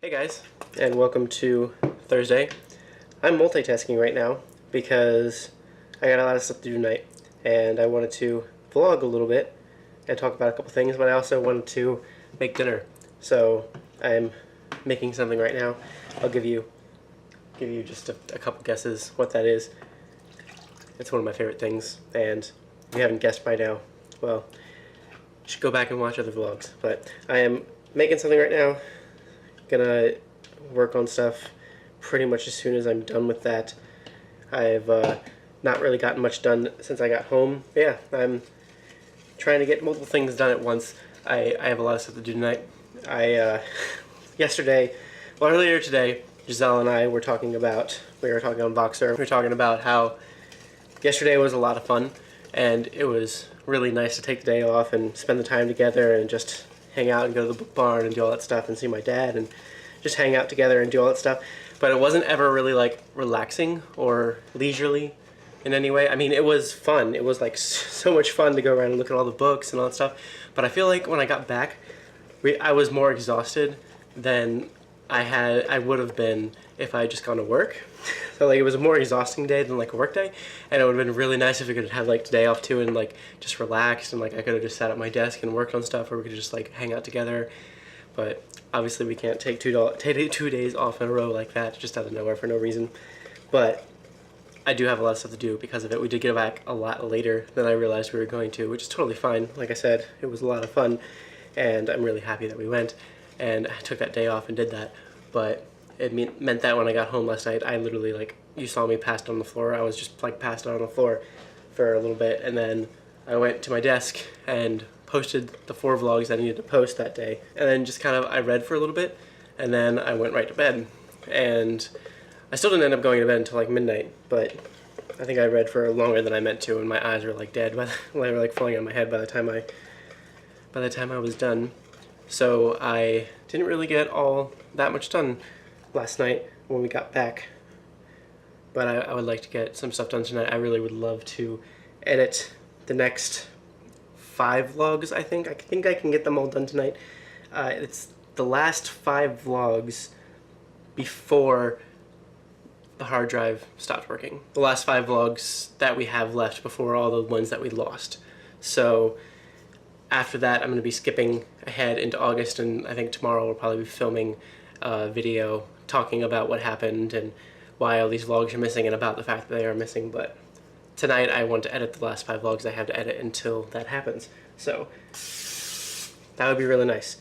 Hey guys, and welcome to Thursday. I'm multitasking right now because I got a lot of stuff to do tonight, and I wanted to vlog a little bit and talk about a couple things, but I also wanted to make dinner. So I'm making something right now. I'll give you just a couple guesses what that is. It's one of my favorite things, and if you haven't guessed by now, well, you should go back and watch other vlogs. But I am making something right now. Gonna work on stuff pretty much as soon as I'm done with that. I've not really gotten much done since I got home. But yeah, I'm trying to get multiple things done at once. I have a lot of stuff to do tonight. Earlier today, Giselle and I were talking about, we were talking on Voxer, we were talking about how yesterday was a lot of fun, and it was really nice to take the day off and spend the time together and just hang out and go to the book barn and do all that stuff and see my dad and just hang out together and do all that stuff. But it wasn't ever really like relaxing or leisurely in any way. I mean, it was fun. It was like so much fun to go around and look at all the books and all that stuff. But I feel like when I got back, I was more exhausted than I would have been if I had just gone to work. So like it was a more exhausting day than like a work day, and it would have been really nice if we could have like today off too and like just relaxed, and like I could have just sat at my desk and worked on stuff, or we could just like hang out together. But obviously we can't take 2 days off in a row like that just out of nowhere for no reason. But I do have a lot of stuff to do because of it. We did get back a lot later than I realized we were going to, which is totally fine. Like I said, it was a lot of fun, and I'm really happy that we went, and I took that day off and did that. But it meant that when I got home last night, I literally, like, you saw me passed on the floor. I was just like passed out on the floor for a little bit, and then I went to my desk and posted the 4 vlogs I needed to post that day, and then just kind of I read for a little bit, and then I went right to bed. And I still didn't end up going to bed until like midnight, but I think I read for longer than I meant to, and my eyes were like dead. They were like falling on my head by the time I was done. So I didn't really get all that much done last night when we got back, but I would like to get some stuff done tonight. I really would love to edit the next 5 vlogs. I think I can get them all done tonight. It's the last 5 vlogs before the hard drive stopped working. The last 5 vlogs that we have left before all the ones that we lost. So after that, I'm going to be skipping ahead into August, and I think tomorrow we'll probably be filming a video talking about what happened and why all these vlogs are missing and about the fact that they are missing. But tonight I want to edit the last 5 vlogs I have to edit until that happens. So that would be really nice.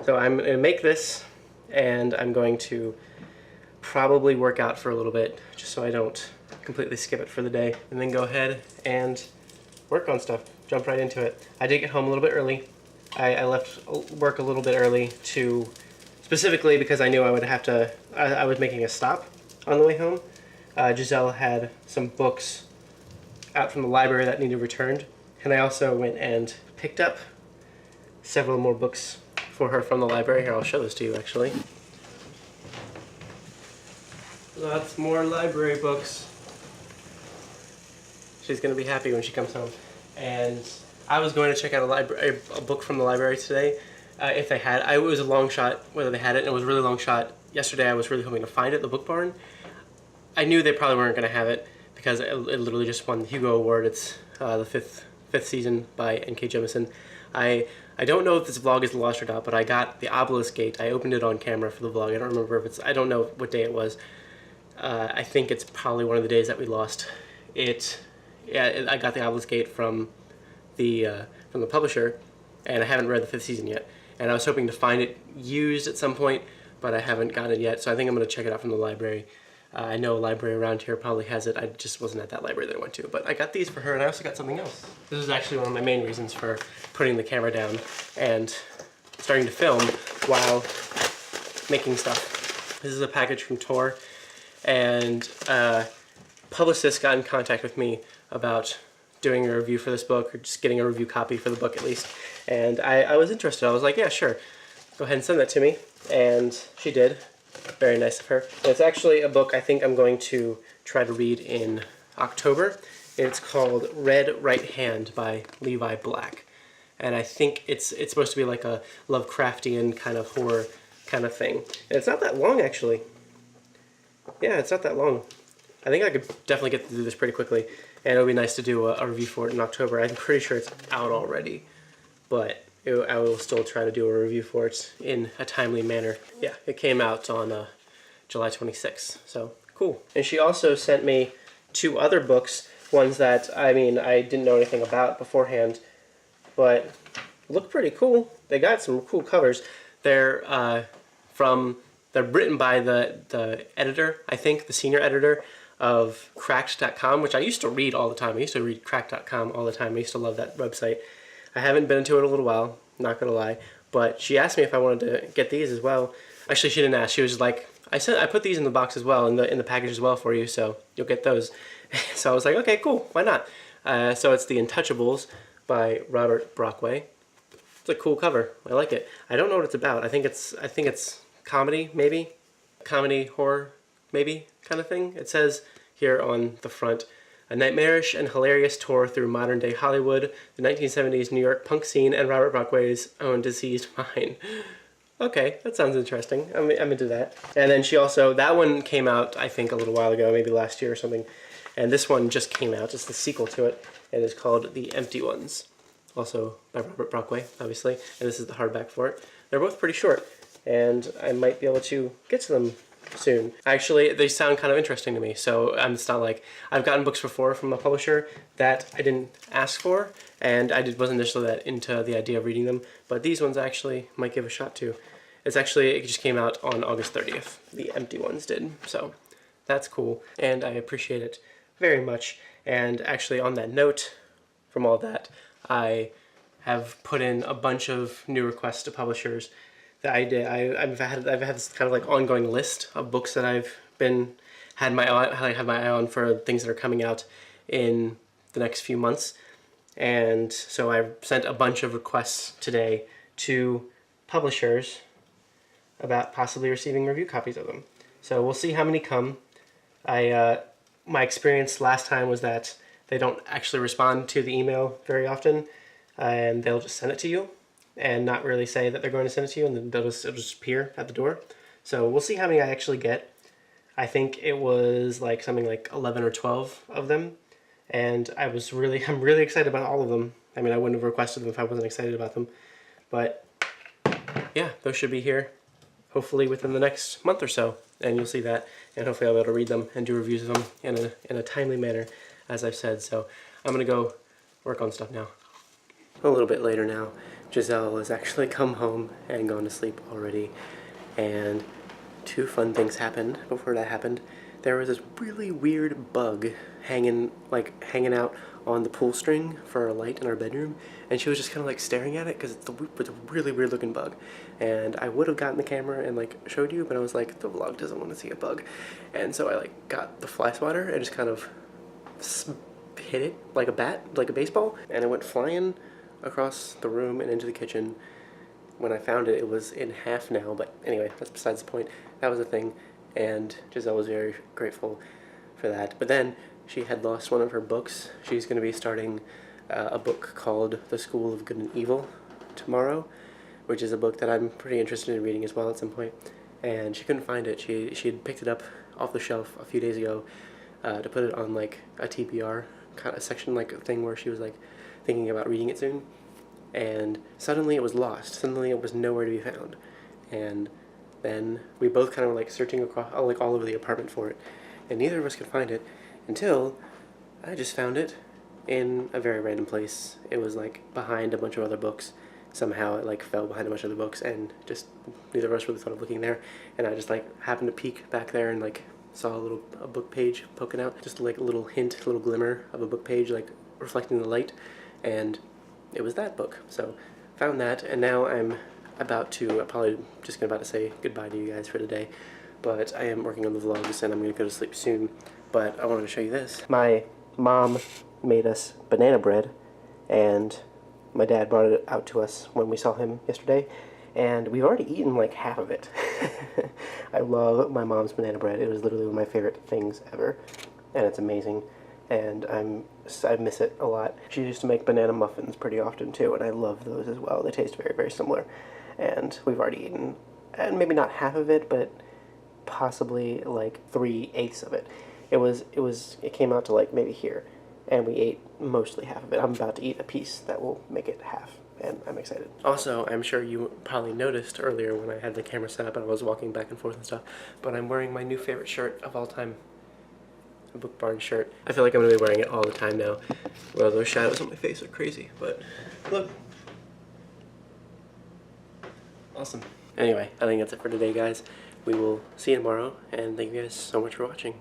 So I'm going to make this, and I'm going to probably work out for a little bit just so I don't completely skip it for the day, and then go ahead and work on stuff. Jump right into it. I did get home a little bit early. I left work a little bit early specifically because I knew I would have to, I was making a stop on the way home. Giselle had some books out from the library that needed returned, and I also went and picked up several more books for her from the library. Here, I'll show this to you actually. Lots more library books. She's going to be happy when she comes home. And I was going to check out a book from the library today, if they had. It was a long shot whether they had it, and it was a really long shot. Yesterday I was really hoping to find it at the book barn. I knew they probably weren't going to have it because it literally just won the Hugo Award. It's the fifth season by N.K. Jemisin. I don't know if this vlog is lost or not, but I got the Obelisk Gate. I opened it on camera for the vlog. I don't remember if I don't know what day it was. I think it's probably one of the days that we lost it. Yeah, I got the Obelisk Gate from the publisher, and I haven't read the 5th season yet. And I was hoping to find it used at some point, but I haven't gotten it yet. So I think I'm going to check it out from the library. I know a library around here probably has it. I just wasn't at that library that I went to. But I got these for her, and I also got something else. This is actually one of my main reasons for putting the camera down and starting to film while making stuff. This is a package from Tor, and publicist got in contact with me about doing a review for this book, or just getting a review copy for the book at least. And I was interested. I was like, yeah, sure. Go ahead and send that to me. And she did. Very nice of her. And it's actually a book I think I'm going to try to read in October. It's called Red Right Hand by Levi Black. And I think it's supposed to be like a Lovecraftian kind of horror kind of thing. And it's not that long, actually. Yeah, it's not that long. I think I could definitely get through this pretty quickly, and it would be nice to do a review for it in October. I'm pretty sure it's out already, but I will still try to do a review for it in a timely manner. Yeah, it came out on July 26th, so cool. And she also sent me 2 other books, ones that, I mean, I didn't know anything about beforehand, but look pretty cool. They got some cool covers. They're written by the editor, I think, the senior editor of Cracked.com, which I used to read all the time. I used to read Cracked.com all the time. I used to love that website. I haven't been into it in a little while, not gonna lie, but she asked me if I wanted to get these as well. Actually, she didn't ask. She was like, I put these in the box as well, in the package as well for you, so you'll get those. So I was like, okay, cool, why not? So it's The Untouchables by Robert Brockway. It's a cool cover. I like it. I don't know what it's about. I think it's comedy, maybe, comedy horror, maybe kind of thing. It says here on the front, a nightmarish and hilarious tour through modern-day Hollywood, the 1970s New York punk scene, and Robert Brockway's own diseased mind. Okay, that sounds interesting. I'm into that. And then she also, that one came out, I think, a little while ago, maybe last year or something. And this one just came out. It's the sequel to it. It is called The Empty Ones. Also by Robert Brockway, obviously. And this is the hardback for it. They're both pretty short, and I might be able to get to them soon. Actually, they sound kind of interesting to me, so it's not like I've gotten books before from a publisher that I didn't ask for, and wasn't initially that into the idea of reading them, but these ones I actually might give a shot to. It just came out on August 30th. The Empty Ones did, so that's cool, and I appreciate it very much. And actually, on that note, from all that, I have put in a bunch of new requests to publishers that I did. I've had this kind of like ongoing list of books that I've had my eye on for things that are coming out in the next few months, and so I sent a bunch of requests today to publishers about possibly receiving review copies of them. So we'll see how many come. My experience last time was that they don't actually respond to the email very often, and they'll just send it to you and not really say that they're going to send it to you, and then it'll just appear at the door. So we'll see how many I actually get. I think it was like something like 11 or 12 of them, and I'm really excited about all of them. I mean, I wouldn't have requested them if I wasn't excited about them, but yeah, those should be here hopefully within the next month or so, and you'll see that, and hopefully I'll be able to read them and do reviews of them in a timely manner, as I've said. So I'm gonna go work on stuff now. A little bit later now, Giselle has actually come home and gone to sleep already, and 2 fun things happened before that hhappened. There was this really weird bug hanging out on the pull string for our light in our bedroom, and she was just kind of like staring at it because it's a really weird looking bug. And I would have gotten the camera and like showed you, but I was like, the vlog doesn't want to see a bug, and so I like got the fly swatter and just kind of hit it like a bat, like a baseball, and it went flying across the room and into the kitchen. When I found it, it was in half now, but anyway, that's besides the point. That was a thing, and Giselle was very grateful for that. But then she had lost one of her books. She's going to be starting a book called The School of Good and Evil tomorrow, which is a book that I'm pretty interested in reading as well at some point. And she couldn't find it. She had picked it up off the shelf a few days ago to put it on like a TBR kind of section, like a thing where she was like thinking about reading it soon. And suddenly it was lost. Suddenly it was nowhere to be found. And then we both kind of like searching across, all over the apartment for it, and neither of us could find it until I just found it in a very random place. It was like behind a bunch of other books. Somehow it like fell behind a bunch of other books, and just neither of us really thought of looking there. And I just like happened to peek back there and like saw a book page poking out, just like a little hint, a little glimmer of a book page like reflecting the light, and it was that book. So found that, and now I'm probably just about to say goodbye to you guys for today, but I am working on the vlogs and I'm going to go to sleep soon. But I wanted to show you this. My mom made us banana bread, and my dad brought it out to us when we saw him yesterday, and we've already eaten like half of it. I love my mom's banana bread. It was literally one of my favorite things ever, and it's amazing, and I miss it a lot. She used to make banana muffins pretty often too, and I love those as well. They taste very, very similar, and we've already eaten and maybe not half of it, but possibly like 3/8 of it. It came out to like maybe here, and we ate mostly half of it. I'm about to eat a piece that will make it half, and I'm excited. Also, I'm sure you probably noticed earlier when I had the camera set up and I was walking back and forth and stuff, but I'm wearing my new favorite shirt of all time. A Book Barn shirt. I feel like I'm gonna be wearing it all the time now. Well, those shadows on my face are crazy, but look. Awesome. Anyway, I think that's it for today, guys. We will see you tomorrow, and thank you guys so much for watching.